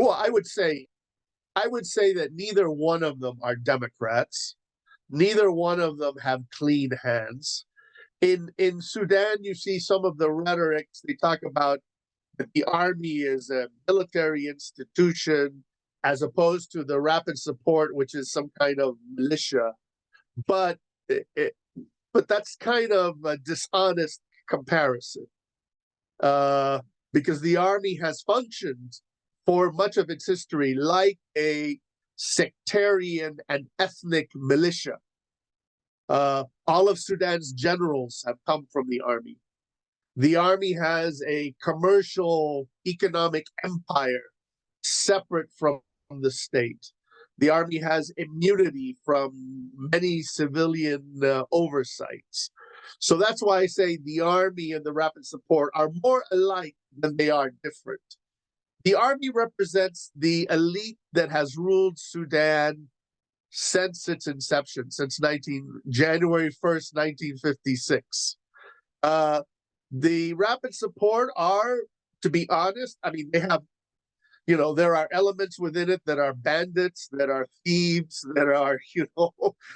Well, I would say that neither one of them are Democrats. Neither one of them have clean hands. In Sudan, you see some of the rhetorics. They talk about that the army is a military institution as opposed to the rapid support, which is some kind of militia. But but that's kind of a dishonest comparison, because the army has functioned for much of its history like a sectarian and ethnic militia. All of Sudan's generals have come from the army. The army has a commercial economic empire separate from the state. The army has immunity from many civilian oversights. So that's why I say the army and the rapid support are more alike than they are different. The army represents the elite that has ruled Sudan since its inception, since January 1st, 1956. The rapid support are, to be honest, I mean, they have, there are elements within it that are bandits, that are thieves, that are,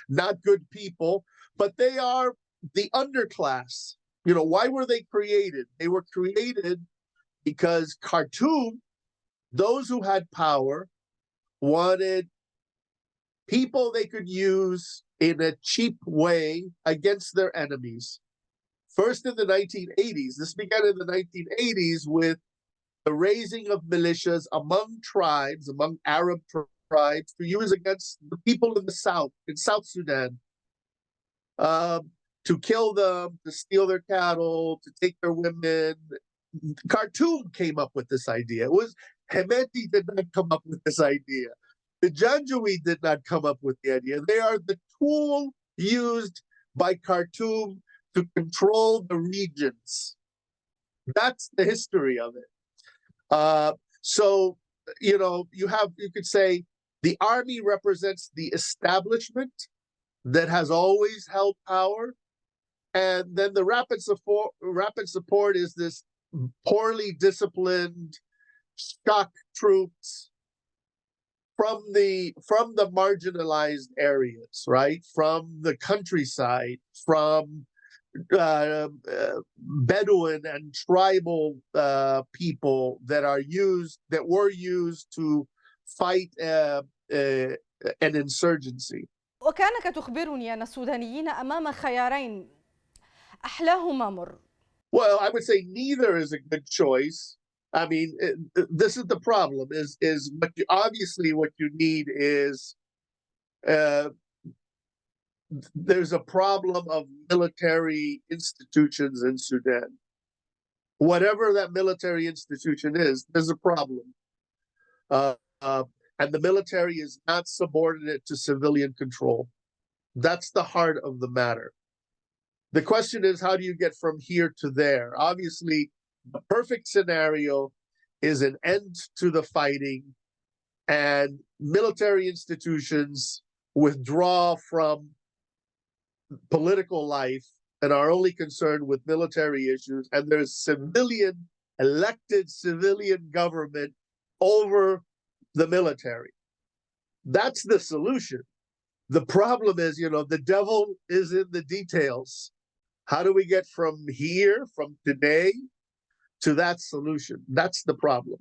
not good people, but they are the underclass. Why were they created? They were created because Khartoum, those who had power, wanted people they could use in a cheap way against their enemies. First in the 1980s, this began in the 1980s with the raising of militias among tribes, among Arab tribes, to use against the people in the south, in South Sudan, to kill them, to steal their cattle, to take their women. Khartoum came up with this idea. It was Hemeti did not come up with this idea. The Janjaweed did not come up with the idea. They are the tool used by Khartoum to control the regions. That's the history of it. So, you could say the army represents the establishment that has always held power. And then the rapid support is this poorly disciplined shock troops from the marginalized areas, right? From the countryside, from Bedouin and tribal people that were used to fight an insurgency. وكانك تخبرني أن السودانيين أمام خيارين أحلاهما مر. Well, I would say neither is a good choice. I mean, this is the problem. Is what you need is there's a problem of military institutions in Sudan. Whatever that military institution is, there's a problem. And the military is not subordinate to civilian control. That's the heart of the matter. The question is, how do you get from here to there? Obviously, the perfect scenario is an end to the fighting and military institutions withdraw from political life and are only concerned with military issues, and there's elected civilian government over the military. That's the solution. The problem is, the devil is in the details. How do we get from here, from today, to that solution? That's the problem.